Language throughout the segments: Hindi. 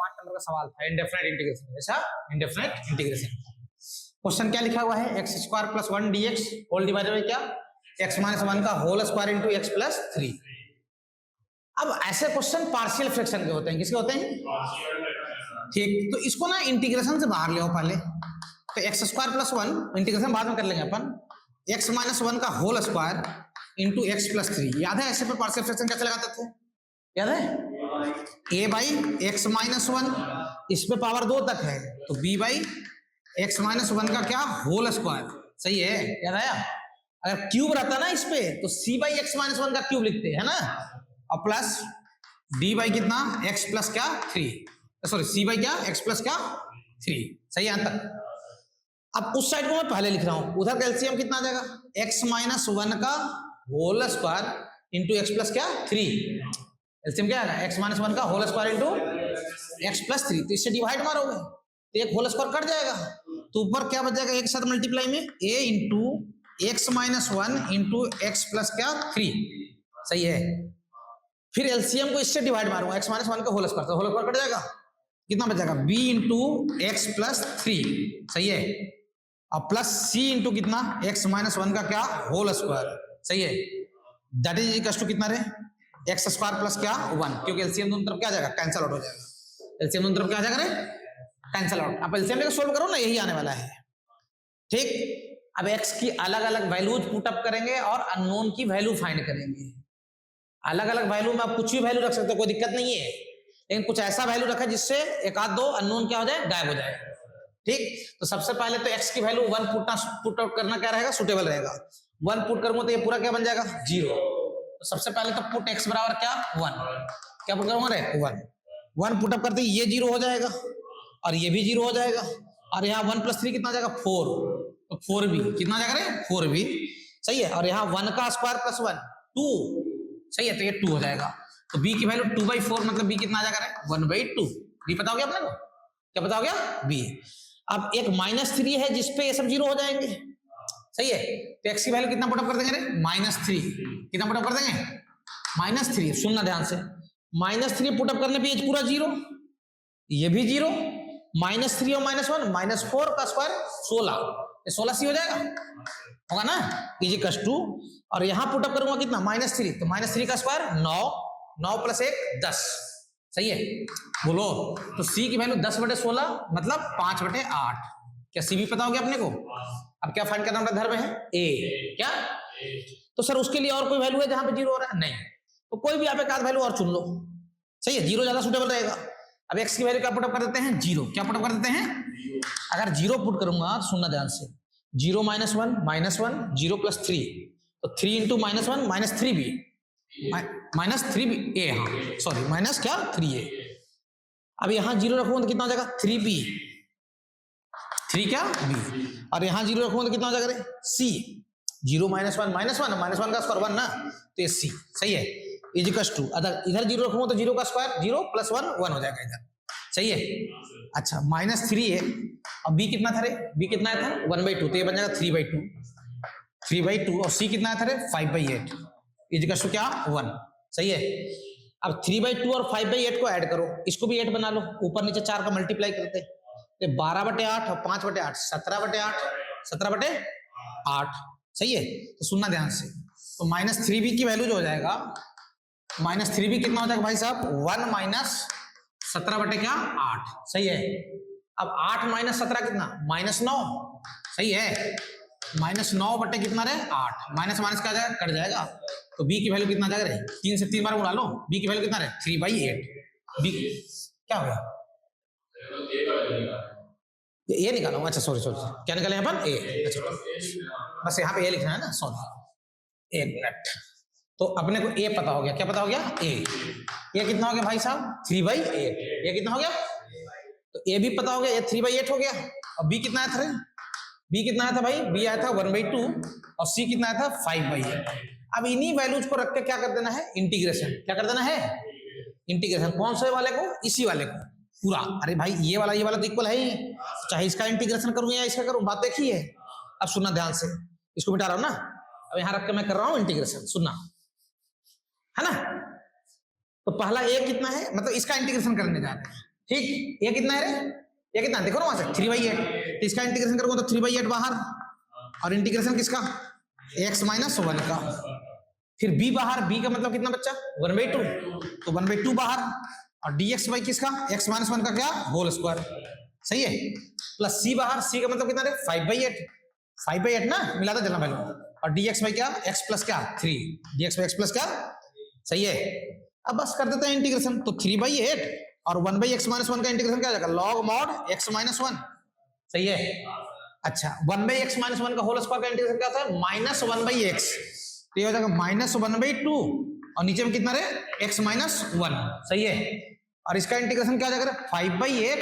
8 नंबर का सवाल था इंडेफिनेट इंटीग्रेशन, ऐसा इंडेफिनेट इंटीग्रेशन। क्वेश्चन क्या लिखा हुआ है, x square plus 1 dx whole divided by क्या, x माइनस 1 का whole square into x plus 3। अब ऐसे क्वेश्चन पार्शियल फ्रैक्शन के होते हैं, किसके होते हैं, ठीक। तो इसको ना इंटीग्रेशन से बाहर ले आओ पहले, तो एक्स स्क्वायर प्लस 1 इंटीग्रेशन बाद में कर लेंगे अपन, x माइनस 1 का whole square into x plus 3। याद है ऐसे पे पार्शियल फ्रैक्शन कैसे लगाते थे, याद है, a बाई एक्स माइनस 1, इस पे पावर 2 तक है तो b बाई एक्स माइनस 1 का क्या होल स्क्वायर, सही है, याद आया। अगर क्यूब रहता ना इस पे तो c बाई एक्स माइनस 1 का क्यूब लिखते हैं ना, और प्लस d बाई कितना x प्लस क्या 3, सॉरी c बाई क्या x प्लस क्या 3, सही है यहां तक। अब उस साइड को मैं पहले लिख रहा हूं, उधर का एलसीएम कितना आ जाएगा, x माइनस 1 का whole square into x plus क्या 3, एलसीएम क्या आएगा, x माइनस 1 का whole square into x plus 3। तो इससे डिवाइड मारोगे तो एक होल स्क्वायर कट जाएगा, तो ऊपर क्या बच जाएगा, एक साथ मल्टीप्लाई में a into x minus 1 into x plus क्या 3, सही है। फिर एलसीएम को इससे डिवाइड मारूंगा, एक्स माइनस 1 का होल स्क्वायर, तो होल स्क्वायर कट जाएगा, कितना बच जाएगा, b इंटू एक्स प्लस 3, सही है, और प्लस c इंटू कितना एक्स माइनस 1 का क्या होल स्क्वायर, सही है, दैट इज इक्वल टू कितना रहे एक्स स्क्वायर प्लस क्या 1, क्योंकि एलसीएम दोनों तरफ क्या आ जाएगा, कैंसिल आउट हो जाएगा, एलसीएम दोनों तरफ क्या आ जाएगा रे, कैंसिल आउट। अब एलसीएम लेकर सोल्व करो ना, यही आने वाला है, ठीक। अब x की अलग अलग वैल्यूज पुट अप करेंगे और अननोन की वैल्यू फाइंड करेंगे। अलग अलग वैल्यू में आप कुछ भी वैल्यू रख सकते हो, कोई दिक्कत नहीं है, लेकिन कुछ ऐसा वैल्यू रखा जिससे एक आध दो अननोन क्या हो जाए, गायब हो जाए, ठीक। तो सबसे पहले तो x की वैल्यू 1 पुट आउट करना क्या रहेगा, सुटेबल रहेगा। 1 पुट करूंगा तो ये पूरा क्या बन जाएगा 0, तो सबसे पहले तो पुट x बराबर क्या 1, क्या पुट करूंगा रे 1 पुट अप करते ये 0 हो जाएगा और ये भी 0 हो जाएगा, और यहाँ 1 प्लस 3 कितना जाएगा 4, तो 4b कितना जाएगा रे 4b, सही है, और यहाँ 1 का स्क्वायर प्लस 1 2, सही है, तो ये 2 हो जाएगा, तो b की वैल्यू 2/4 मतलब b कितना आ जाएगा रे 1/2, b पता हो गया अपने को, क्या पता हो गया b। अब एक -3 है जिसपे ये सब 0 हो जाएंगे, सही है, तो x की वैल्यू कितना पुट अप कर देंगे रे -3, कितना पुट अप कर देंगे -3, सुनना ध्यान से, -3 पुट अप करने पे ये पूरा 0, ये भी 0, -3 और -1 -4 का स्क्वायर 16, ये 16 सी हो जाएगा, होगा ना, इजिकल्स टू, और यहां पुट अप करूंगा कितना -3, तो -3 का स्क्वायर 9, 9 प्लस 1 10, सही है, बोलो, तो c की वैल्यू 10/16 मतलब 5/8, क्या c भी पता हो गया अपने को। अब क्या फाइंड करना धर्म है a, क्या, तो सर उसके लिए और कोई वैल्यू है जहां पे 0 हो रहा है, नहीं, तो कोई भी आप एक आध वैल्यू और चुन लो, सही है, 0 ज्यादा सुटेबल रहेगा। अब x की वैल्यू क्या पुट अप कर देते हैं 0, क्या पुट अप कर देते हैं, अगर 0 पुट करूंगा तो सुनना ध्यान से, 0 -1 -1 0 + 3, तो 3 इंटू -1 -3b -3b a, हाँ सॉरी माइनस क्या 3a। अब यहाँ 0 रखूंगा तो कितना हो जाएगा 3b, 3 क्या b, और यहाँ 0 रखूंगा तो कितना हो जाएगा c, 0 -1 -1 का स्क्वायर 1 ना, तो ये c, सही है, इजिकल्स टू, अगर इधर 0 रखूंगा तो 0 का स्क्वायर 0 + 1 1 हो जाएगा इधर, सही है। अच्छा -3 है, अब b कितना था रे, b कितना था 1/2, तो ये बन जाएगा 3/2 और c कितना था रे 5/8, इजिकल्स टू क्या 1, सही है। अब 3/2 और 5/8 को ऐड करो, इसको भी 8 बना लो, ऊपर नीचे 4 का मल्टीप्लाई करते, तो 12/8 और 5/8 17/8 17/8, सही है। तो सुनना ध्यान से, तो -3b की वैल्यू जो हो जाएगा, -3b कितना हो जाएगा भाई साहब 1 - 17/8, सही है। अब 8 - 17 कितना -9, सही है, -9 कितना रहे 8, माइनस माइनस का जाएगा कट जाएगा, तो b की वैल्यू कितना जाएगा रे 3 से 3 बार उड़ा लो, b की वैल्यू कितना रहे 3/8, b क्या हो गया ये निकाला, अच्छा सॉरी क्या निकाले अपन a, अच्छा बस यहाँ पे a लिखना है ना, सॉरी 1 मिनट, तो अपने को a पता हो गया, क्या पता हो गया a, ये कितना हो गया भाई साहब 3/8, ये कितना हो गया, तो a भी पता हो गया, ये 3/8 हो गया, और b कितना आया था, b कितना आया था भाई, b आया था 1/2 और c कितना आया था 5/8। अब इन्हीं वैल्यूज को रख के क्या कर देना है इंटीग्रेशन, क्या कर देना है इंटीग्रेशन, कौन से वाले को, इसी वाले को पूरा, अरे भाई ये वाला तो इक्वल है ही, चाहे इसका इंटीग्रेशन करूं या इसका करूं, बात देखी है। अब सुनना ध्यान से, इसको मिटा रहा हूं ना, अब यहां रख के मैं कर रहा हूं इंटीग्रेशन, सुनना है ना। तो पहला a कितना है, मतलब इसका इंटीग्रेशन करने जा रहे हैं, ठीक, ये कितना है रे, ये कितना देखो ना वहां से 3/8, तो इसका इंटीग्रेशन करूंगा तो 3/8 बाहर, और इंटीग्रेशन किसका, x माइनस 1 का, फिर b बाहर, b का मतलब कितना बच्चा 1/2, तो 1/2 बाहर, और dx बाई किसका x माइनस 1 का क्या होल स्क्वायर, सही है, प्लस c बाहर, c का मतलब कितना रे 5/8, 5/8 ना, मिलाता चलना पहले, और dx बाई क्या x प्लस क्या 3, dx बाई x प्लस क्या, सही है। अब बस कर देते हैं इंटीग्रेशन, तो 3/8 और 1/x माइनस 1 का इंटीग्रेशन क्या हो जाएगा, log mod x माइनस 1, सही है। अच्छा 1/x माइनस 1 का होल स्क्वायर का इंटीग्रेशन क्या होता है, माइनस 1/x, तो ये हो जाएगा माइनस 1/2, और नीचे में कितना रहे x माइनस 1, सही है। और इसका इंटीग्रेशन क्या हो जाएगा 5/8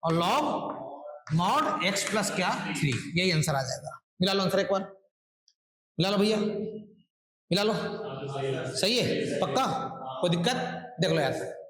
और log mod x प्लस क्या 3, यही आंसर आ जाएगा। मिला लो आंसर एक बार, मिला लो भैया, मिला लो, सही है पक्का, कोई दिक्कत, देख लो यार।